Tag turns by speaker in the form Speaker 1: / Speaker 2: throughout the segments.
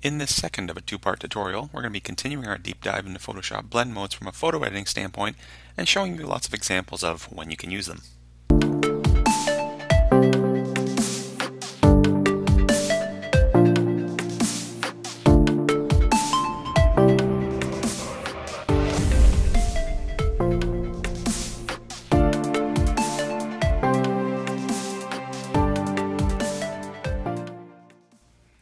Speaker 1: In this second of a two-part tutorial, we're going to be continuing our deep dive into Photoshop blend modes from a photo editing standpoint and showing you lots of examples of when you can use them.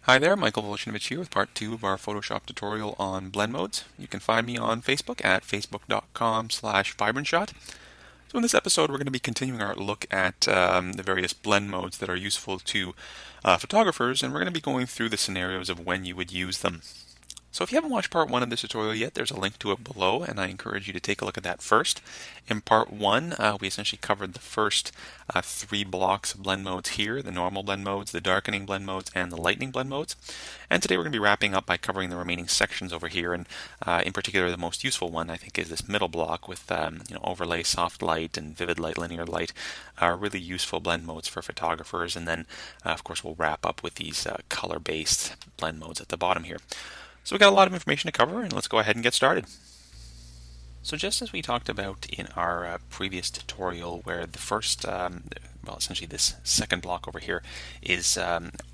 Speaker 1: Hi there, Michael Voloshinovich here with part 2 of our Photoshop tutorial on blend modes. You can find me on Facebook at facebook.com/vibrantshot. So in this episode, we're going to be continuing our look at the various blend modes that are useful to photographers, and we're going to be going through the scenarios of when you would use them. So if you haven't watched part 1 of this tutorial yet, there's a link to it below, and I encourage you to take a look at that first. In part 1, we essentially covered the first 3 blocks of blend modes here, the normal blend modes, the darkening blend modes, and the lightening blend modes. And today we're going to be wrapping up by covering the remaining sections over here, and in particular the most useful one I think is this middle block with overlay, soft light, and vivid light, linear light, are really useful blend modes for photographers. And then of course we'll wrap up with these color-based blend modes at the bottom here. So we've got a lot of information to cover, and let's go ahead and get started. So just as we talked about in our previous tutorial, where the first, essentially this second block over here is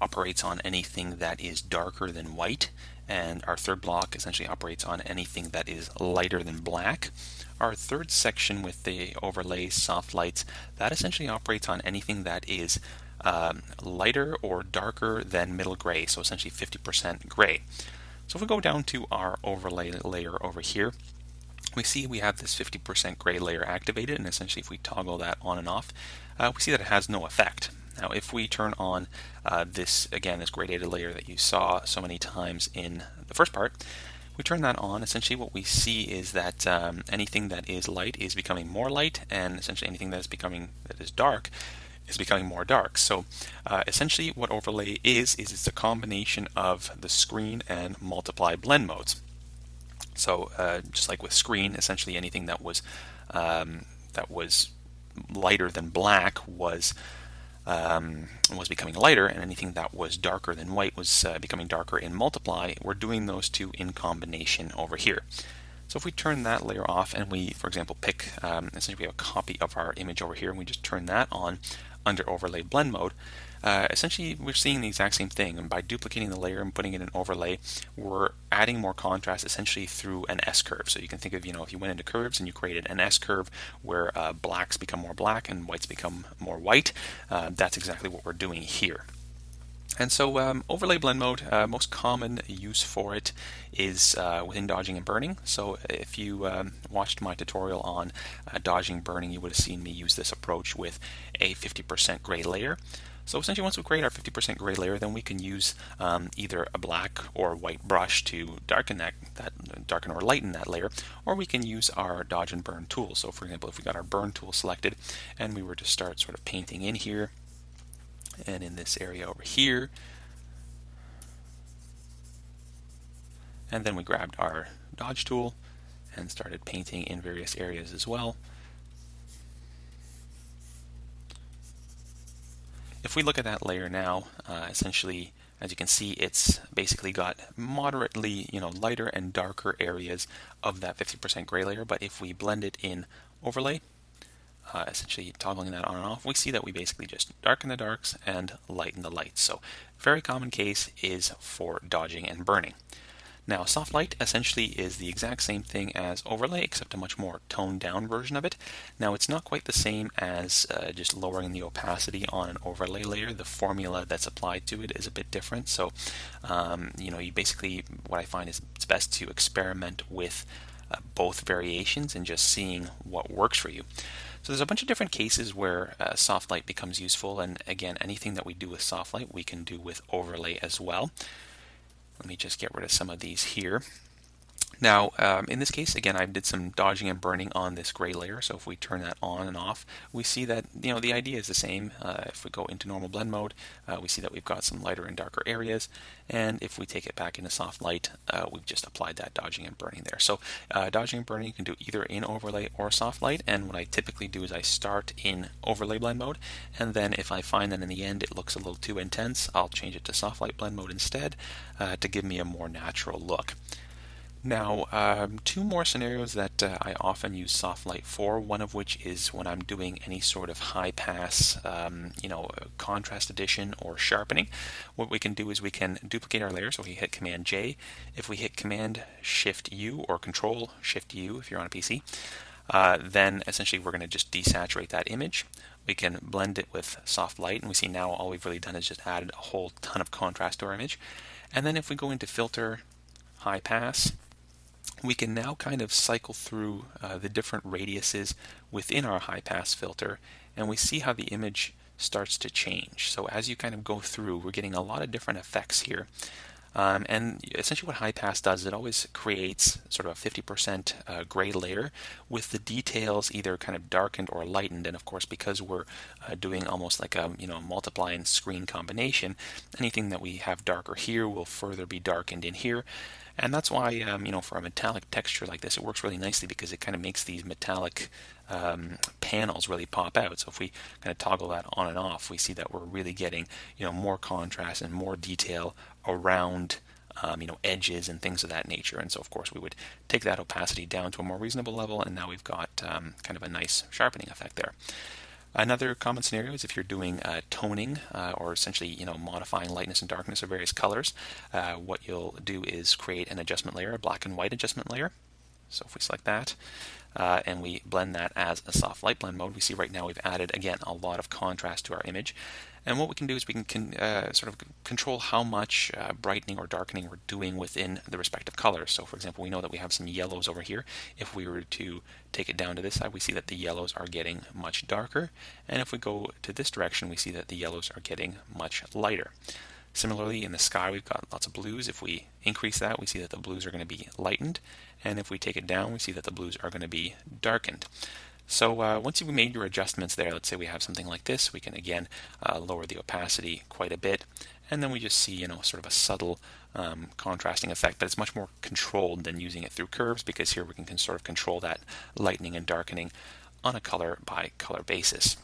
Speaker 1: operates on anything that is darker than white, and our third block essentially operates on anything that is lighter than black. Our third section with the overlay soft lights, that essentially operates on anything that is lighter or darker than middle gray, so essentially 50% gray. So if we go down to our overlay layer over here, we see we have this 50% gray layer activated, and essentially if we toggle that on and off, we see that it has no effect. Now if we turn on this gradated layer that you saw so many times in the first part, we turn that on, essentially what we see is that anything that is light is becoming more light, and essentially anything that is dark is becoming more dark. So essentially what overlay is it's a combination of the screen and multiply blend modes. So just like with screen, essentially anything that was lighter than black was becoming lighter, and anything that was darker than white was becoming darker in multiply. We're doing those two in combination over here. So if we turn that layer off and we, for example, pick, essentially we have a copy of our image over here, and we just turn that on under overlay blend mode, essentially we're seeing the exact same thing. And by duplicating the layer and putting it in overlay, we're adding more contrast essentially through an S-curve. So you can think of, if you went into curves and you created an S-curve where blacks become more black and whites become more white, that's exactly what we're doing here. And so overlay blend mode, most common use for it is within dodging and burning. So if you watched my tutorial on dodging burning, you would have seen me use this approach with a 50% gray layer. So essentially once we create our 50% gray layer, then we can use either a black or white brush to darken or lighten that layer, or we can use our dodge and burn tool. So for example, if we got our burn tool selected and we were to start sort of painting in here, and in this area over here, and then we grabbed our dodge tool and started painting in various areas as well. If we look at that layer now, essentially as you can see, it's basically got moderately lighter and darker areas of that 50% gray layer. But if we blend it in overlay, essentially toggling that on and off, we see that we basically just darken the darks and lighten the lights. So very common case is for dodging and burning. Now soft light essentially is the exact same thing as overlay, except a much more toned down version of it. Now it's not quite the same as just lowering the opacity on an overlay layer. The formula that's applied to it is a bit different. So you basically, what I find is it's best to experiment with both variations and just seeing what works for you. So there's a bunch of different cases where soft light becomes useful, and again, anything that we do with soft light we can do with overlay as well. Let me just get rid of some of these here. Now, in this case, again, I did some dodging and burning on this gray layer. So if we turn that on and off, we see that the idea is the same. If we go into normal blend mode, we see that we've got some lighter and darker areas. And if we take it back into soft light, we've just applied that dodging and burning there. So dodging and burning you can do either in overlay or soft light. And what I typically do is I start in overlay blend mode, and then if I find that in the end it looks a little too intense, I'll change it to soft light blend mode instead to give me a more natural look. Now, two more scenarios that I often use soft light for, one of which is when I'm doing any sort of high pass, contrast addition or sharpening. What we can do is we can duplicate our layer, so we hit Command J. If we hit Command Shift U or Control Shift U if you're on a PC, then essentially we're going to just desaturate that image. We can blend it with soft light, and we see now all we've really done is just added a whole ton of contrast to our image. And then if we go into Filter, High Pass, we can now kind of cycle through the different radiuses within our high pass filter, and we see how the image starts to change. So as you kind of go through, we're getting a lot of different effects here. And essentially what high pass does is it always creates sort of a 50% gray layer with the details either kind of darkened or lightened. And of course, because we're doing almost like a multiply and screen combination, anything that we have darker here will further be darkened in here. And that's why, for a metallic texture like this, it works really nicely because it kind of makes these metallic panels really pop out. So if we kind of toggle that on and off, we see that we're really getting, more contrast and more detail around, edges and things of that nature. And so, of course, we would take that opacity down to a more reasonable level, and now we've got kind of a nice sharpening effect there. Another common scenario is if you're doing toning or essentially modifying lightness and darkness of various colors. What you'll do is create an adjustment layer, a black and white adjustment layer. So if we select that and we blend that as a soft light blend mode, we see right now we've added again a lot of contrast to our image. And what we can do is we can sort of control how much brightening or darkening we're doing within the respective colors. So for example, we know that we have some yellows over here. If we were to take it down to this side, we see that the yellows are getting much darker. And if we go to this direction, we see that the yellows are getting much lighter. Similarly, in the sky, we've got lots of blues. If we increase that, we see that the blues are going to be lightened. And if we take it down, we see that the blues are going to be darkened. So once you've made your adjustments there, let's say we have something like this, we can again lower the opacity quite a bit, and then we just see sort of a subtle contrasting effect, but it's much more controlled than using it through curves, because here we can sort of control that lightening and darkening on a color by color basis.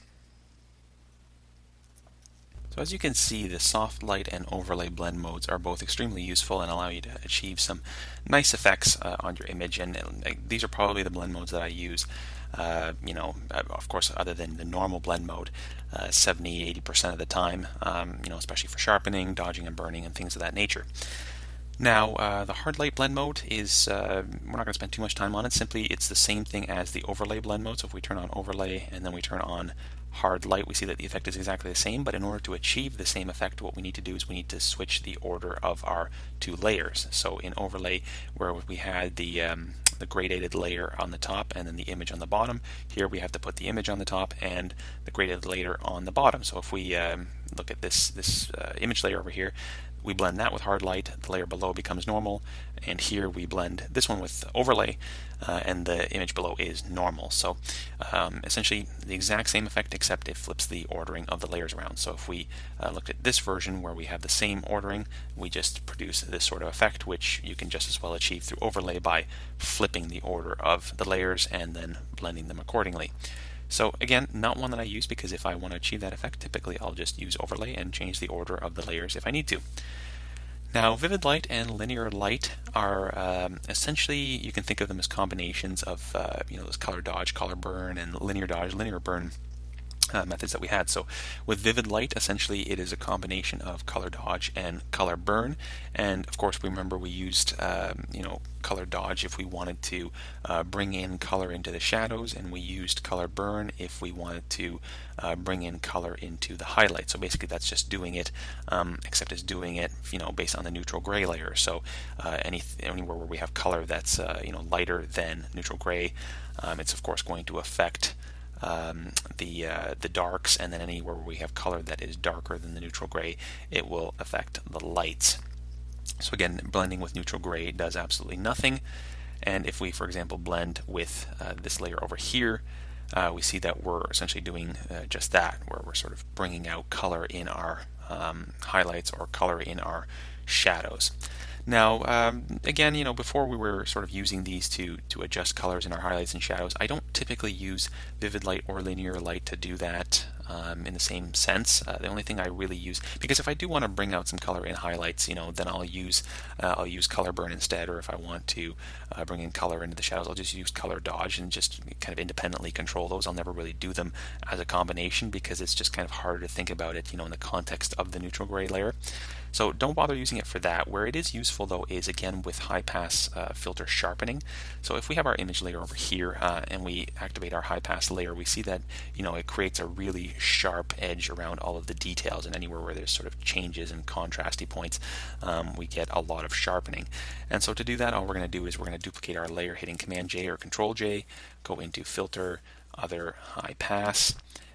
Speaker 1: So as you can see, the soft light and overlay blend modes are both extremely useful and allow you to achieve some nice effects on your image, and these are probably the blend modes that I use. Of course, other than the normal blend mode, 70-80% of the time, especially for sharpening, dodging and burning, and things of that nature. Now, the hard light blend mode is, we're not going to spend too much time on it. Simply, it's the same thing as the overlay blend mode. So if we turn on overlay and then we turn on hard light, we see that the effect is exactly the same, but in order to achieve the same effect, what we need to do is we need to switch the order of our two layers. So in overlay, where we had the gradated layer on the top and then the image on the bottom, here we have to put the image on the top and the gradated layer on the bottom. So if we look at this image layer over here, we blend that with hard light, the layer below becomes normal, and here we blend this one with overlay, and the image below is normal. So essentially the exact same effect, except it flips the ordering of the layers around. So if we looked at this version where we have the same ordering, we just produce this sort of effect, which you can just as well achieve through overlay by flipping the order of the layers and then blending them accordingly. So again, not one that I use, because if I want to achieve that effect, typically I'll just use overlay and change the order of the layers if I need to. Now, vivid light and linear light are essentially, you can think of them as combinations of those color dodge, color burn, and linear dodge, linear burn methods that we had. So with vivid light, essentially it is a combination of color dodge and color burn, and of course remember we used color dodge if we wanted to bring in color into the shadows, and we used color burn if we wanted to bring in color into the highlight. So basically that's just doing it, except it's doing it based on the neutral gray layer. So anywhere where we have color that's lighter than neutral gray, it's of course going to affect the darks, and then anywhere where we have color that is darker than the neutral gray, it will affect the lights. So again, blending with neutral gray does absolutely nothing. And if we, for example, blend with this layer over here, we see that we're essentially doing just that, where we're sort of bringing out color in our highlights or color in our shadows. Now, again, before we were sort of using these to adjust colors in our highlights and shadows, I don't typically use vivid light or linear light to do that in the same sense. The only thing I really use, because if I do want to bring out some color in highlights, then I'll use color burn instead, or if I want to bring in color into the shadows, I'll just use color dodge and just kind of independently control those. I'll never really do them as a combination because it's just kind of harder to think about it, in the context of the neutral gray layer. So don't bother using it for that. Where it is useful though is again with high pass filter sharpening. So if we have our image layer over here and we activate our high pass layer, we see that it creates a really sharp edge around all of the details, and anywhere where there's sort of changes and contrasty points, we get a lot of sharpening. And so to do that, all we're going to do is we're going to duplicate our layer, hitting Command J or Control J, go into Filter, Other, High Pass,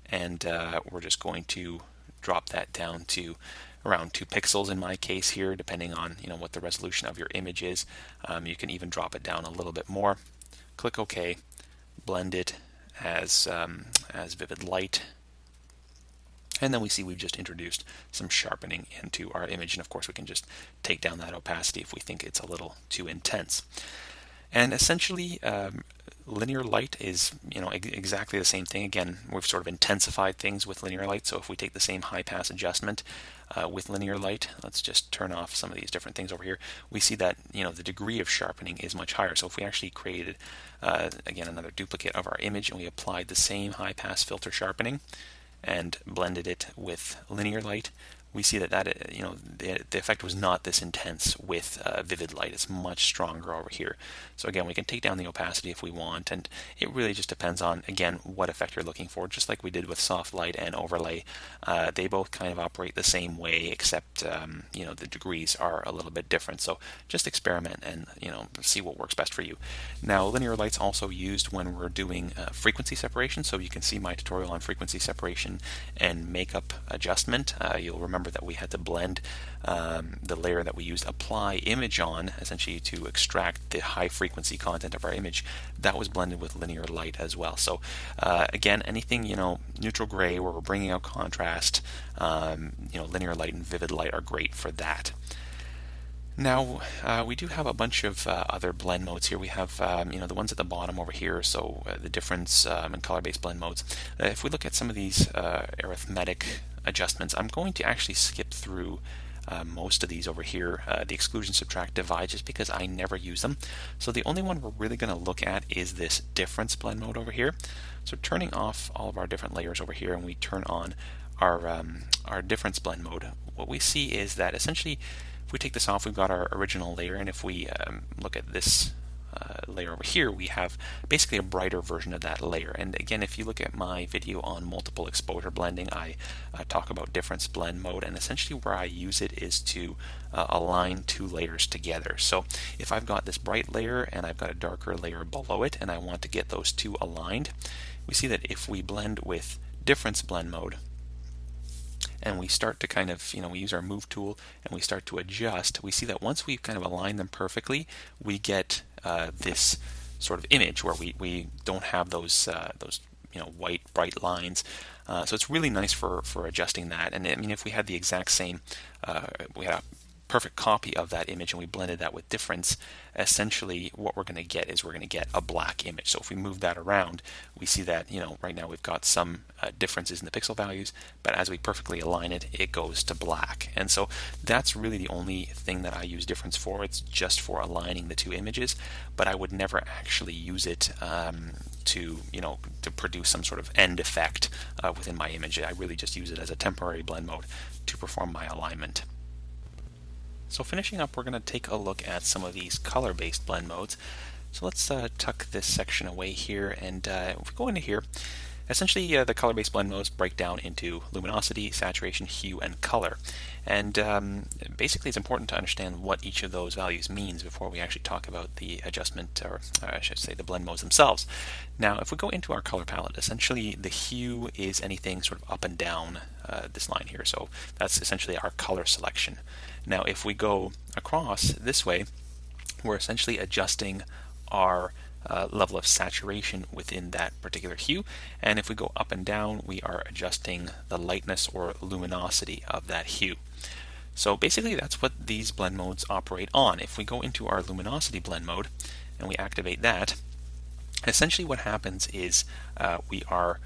Speaker 1: and we're just going to drop that down to around 2 pixels in my case here, depending on what the resolution of your image is. You can even drop it down a little bit more. Click OK, blend it as vivid light, and then we see we've just introduced some sharpening into our image. And of course we can just take down that opacity if we think it's a little too intense. And essentially, linear light is exactly the same thing. Again, we've sort of intensified things with linear light. So if we take the same high pass adjustment with linear light, let's just turn off some of these different things over here. We see that the degree of sharpening is much higher. So if we actually created again another duplicate of our image and we applied the same high pass filter sharpening and blended it with linear light, we see that the effect was not this intense with vivid light. It's much stronger over here. So again, we can take down the opacity if we want, and it really just depends on, again, what effect you're looking for. Just like we did with soft light and overlay, they both kind of operate the same way, except the degrees are a little bit different. So just experiment and see what works best for you. Now, linear light's also used when we're doing frequency separation. So you can see my tutorial on frequency separation and makeup adjustment. You'll remember that we had to blend the layer that we used apply image on, essentially to extract the high frequency content of our image. That was blended with linear light as well. So again, anything neutral gray where we're bringing out contrast, linear light and vivid light are great for that. Now, we do have a bunch of other blend modes here. We have, the ones at the bottom over here, so the difference in color-based blend modes. If we look at some of these arithmetic adjustments, I'm going to actually skip through most of these over here, the exclusion, subtract, divide, just because I never use them. So the only one we're really going to look at is this difference blend mode over here. So turning off all of our different layers over here, and we turn on our difference blend mode, what we see is that essentially if we take this off, we've got our original layer, and if we look at this layer over here, we have basically a brighter version of that layer. And again, if you look at my video on multiple exposure blending, I talk about difference blend mode, and essentially where I use it is to align 2 layers together. So if I've got this bright layer and I've got a darker layer below it and I want to get those 2 aligned, we see that if we blend with difference blend mode and we start to kind of, we use our move tool and we start to adjust, we see that once we've kind of aligned them perfectly, we get this sort of image where we don't have those white bright lines. So it's really nice for adjusting that. And I mean, if we had the exact same, we had a perfect copy of that image and we blended that with difference, essentially what we're going to get is we're going to get a black image. So if we move that around, we see that right now we've got some differences in the pixel values, but as we perfectly align it, it goes to black. And so that's really the only thing that I use difference for. It's just for aligning the 2 images, but I would never actually use it to produce some sort of end effect within my image. I really just use it as a temporary blend mode to perform my alignment. So finishing up, we're going to take a look at some of these color-based blend modes. So let's tuck this section away here, and if we go into here, essentially the color-based blend modes break down into luminosity, saturation, hue, and color. And basically it's important to understand what each of those values means before we actually talk about the adjustment, or I should say the blend modes themselves. Now if we go into our color palette, essentially the hue is anything sort of up and down this line here. So that's essentially our color selection. Now if we go across this way, we're essentially adjusting our level of saturation within that particular hue, and if we go up and down, we are adjusting the lightness or luminosity of that hue. So basically that's what these blend modes operate on. If we go into our luminosity blend mode and we activate that, essentially what happens is we are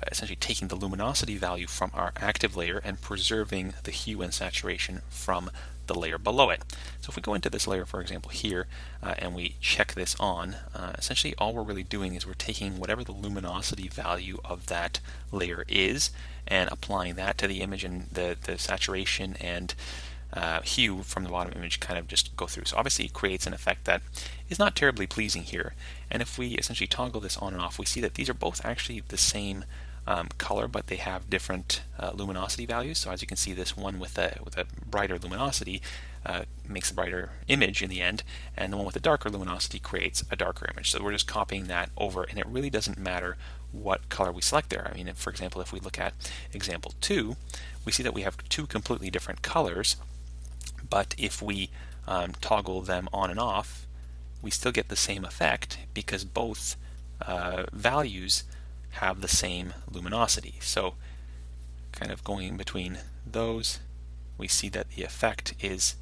Speaker 1: essentially taking the luminosity value from our active layer and preserving the hue and saturation from the layer below it. So if we go into this layer, for example, here, and we check this on, essentially all we're really doing is we're taking whatever the luminosity value of that layer is and applying that to the image, and the saturation and hue from the bottom image kind of just go through. So obviously it creates an effect that is not terribly pleasing here. And if we essentially toggle this on and off, we see that these are both actually the same color, but they have different luminosity values. So as you can see, this one with a brighter luminosity makes a brighter image in the end, and the one with a darker luminosity creates a darker image. So we're just copying that over, and it really doesn't matter what color we select there. I mean, for example, if we look at example 2, we see that we have two completely different colors, but if we toggle them on and off, we still get the same effect because both values have the same luminosity. So kind of going in between those, we see that the effect is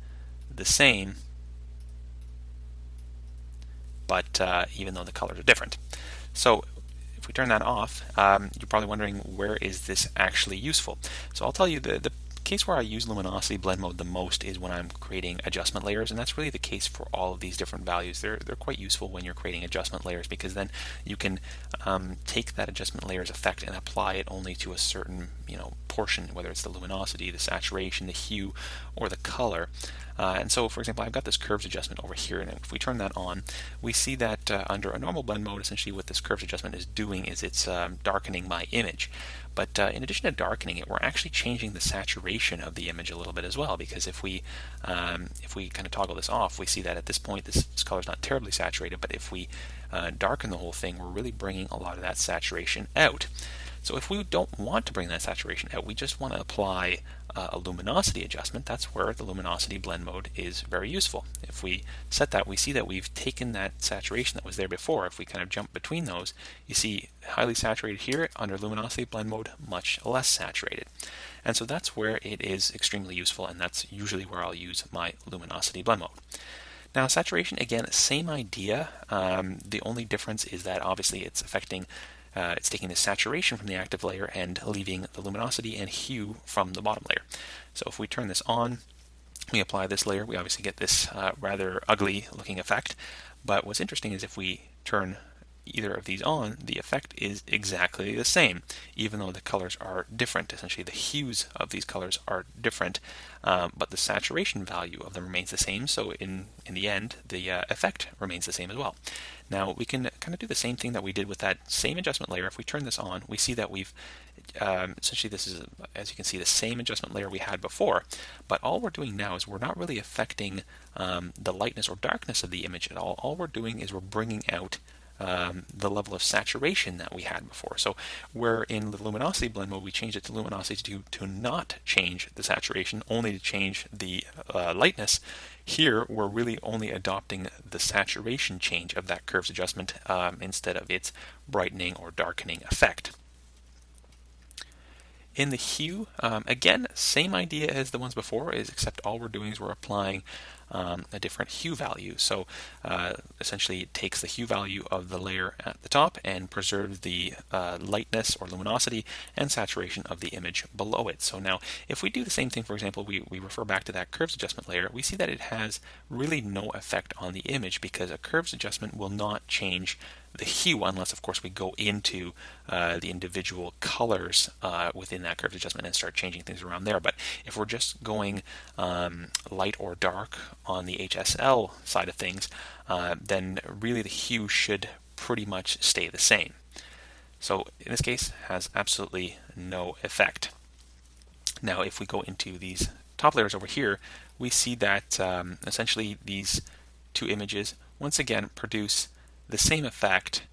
Speaker 1: the same, but even though the colors are different. So if we turn that off, you're probably wondering, where is this actually useful? So I'll tell you, the case where I use luminosity blend mode the most is when I'm creating adjustment layers, and that's really the case for all of these different values. They're quite useful when you're creating adjustment layers, because then you can take that adjustment layer's effect and apply it only to a certain portion, whether it's the luminosity, the saturation, the hue, or the color. And so, for example, I've got this curves adjustment over here, and if we turn that on, we see that under a normal blend mode, essentially what this curves adjustment is doing is it's darkening my image. But in addition to darkening it, we're actually changing the saturation of the image a little bit as well, because if we kind of toggle this off, we see that at this point this color is not terribly saturated, but if we darken the whole thing, we're really bringing a lot of that saturation out. So if we don't want to bring that saturation out, we just want to apply a luminosity adjustment. That's where the luminosity blend mode is very useful. If we set that, we see that we've taken that saturation that was there before. If we kind of jump between those, you see highly saturated here, under luminosity blend mode, much less saturated. And so that's where it is extremely useful, and that's usually where I'll use my luminosity blend mode. Now, saturation, again, same idea. The only difference is that obviously it's affecting it's taking the saturation from the active layer and leaving the luminosity and hue from the bottom layer. So if we turn this on, we apply this layer, we obviously get this rather ugly looking effect. But what's interesting is if we turn either of these on, the effect is exactly the same, even though the colors are different. Essentially, the hues of these colors are different, but the saturation value of them remains the same. So in the end, the effect remains the same as well. Now we can kind of do the same thing that we did with that same adjustment layer. If we turn this on, we see that we've essentially, this is, as you can see, the same adjustment layer we had before, but all we're doing now is we're not really affecting the lightness or darkness of the image at all. All we're doing is we're bringing out the level of saturation that we had before. So where in the luminosity blend mode we changed it to luminosity to not change the saturation, only to change the lightness, here we're really only adopting the saturation change of that curves adjustment instead of its brightening or darkening effect. In the hue, again, same idea as the ones before, except all we're doing is we're applying a different hue value. So essentially it takes the hue value of the layer at the top and preserves the lightness or luminosity and saturation of the image below it. So now if we do the same thing, for example, we refer back to that curves adjustment layer, we see that it has really no effect on the image, because a curves adjustment will not change the hue unless, of course, we go into the individual colors within that curves adjustment and start changing things around there. But if we're just going light or dark on the HSL side of things, then really the hue should pretty much stay the same. So in this case, has absolutely no effect. Now if we go into these top layers over here, we see that essentially these two images once again produce the same effect,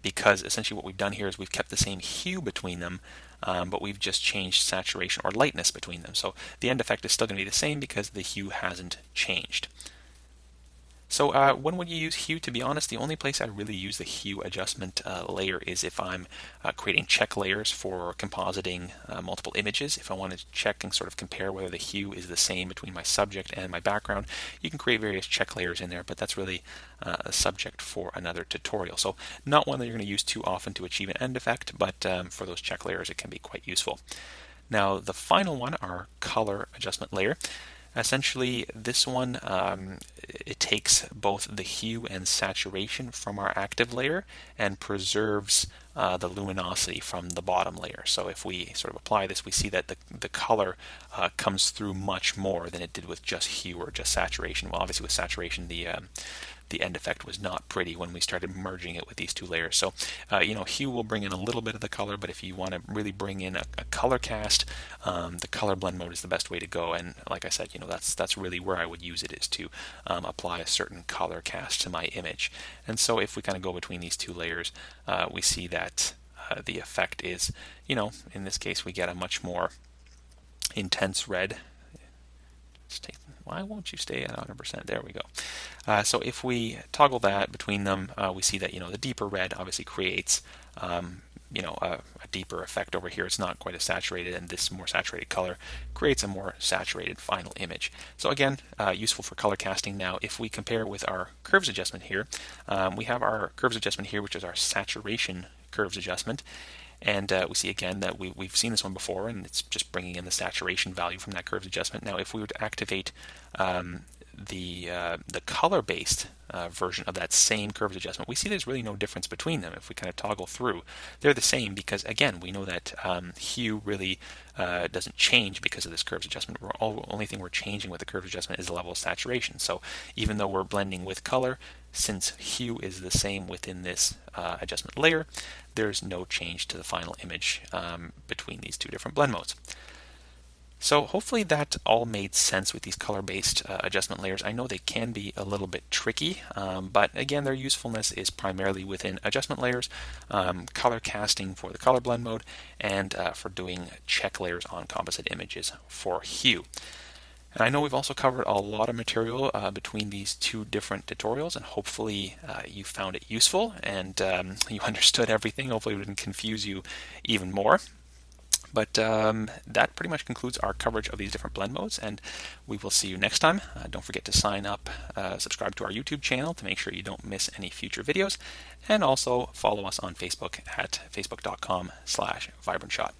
Speaker 1: because essentially what we've done here is we've kept the same hue between them, but we've just changed saturation or lightness between them. So the end effect is still going to be the same because the hue hasn't changed. So when would you use hue? To be honest, the only place I really use the hue adjustment layer is if I'm creating check layers for compositing multiple images. If I want to check and sort of compare whether the hue is the same between my subject and my background, you can create various check layers in there, but that's really a subject for another tutorial. So not one that you're going to use too often to achieve an end effect, but for those check layers it can be quite useful. Now the final one, our color adjustment layer. Essentially, this one, it takes both the hue and saturation from our active layer and preserves the luminosity from the bottom layer. So if we sort of apply this, we see that the color comes through much more than it did with just hue or just saturation. Well, obviously with saturation, the end effect was not pretty when we started merging it with these two layers. So, hue will bring in a little bit of the color, but if you want to really bring in a color cast, the color blend mode is the best way to go. And like I said, that's really where I would use it, is to apply a certain color cast to my image. And so if we kind of go between these two layers, we see that the effect is, in this case, we get a much more intense red. Why won't you stay at 100%? There we go. So if we toggle that between them, we see that the deeper red obviously creates a deeper effect over here. It's not quite as saturated, and this more saturated color creates a more saturated final image. So again, useful for color casting. Now, if we compare with our curves adjustment here, we have our curves adjustment here, which is our saturation curves adjustment. And we see again that we've seen this one before, and it's just bringing in the saturation value from that curves adjustment. Now, if we were to activate the color-based version of that same curves adjustment, we see there's really no difference between them. If we kind of toggle through, they're the same, because again, we know that hue really doesn't change because of this curves adjustment. Only thing we're changing with the curves adjustment is the level of saturation. So even though we're blending with color, since hue is the same within this adjustment layer, there's no change to the final image between these two different blend modes. So hopefully that all made sense with these color-based adjustment layers. I know they can be a little bit tricky, but again, their usefulness is primarily within adjustment layers, color casting for the color blend mode, and for doing check layers on composite images for hue. And I know we've also covered a lot of material between these two different tutorials, and hopefully you found it useful and you understood everything. Hopefully it didn't confuse you even more. But that pretty much concludes our coverage of these different blend modes, and we will see you next time. Don't forget to sign up, subscribe to our YouTube channel to make sure you don't miss any future videos, and also follow us on Facebook at facebook.com/vibrantshot.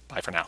Speaker 1: Bye for now.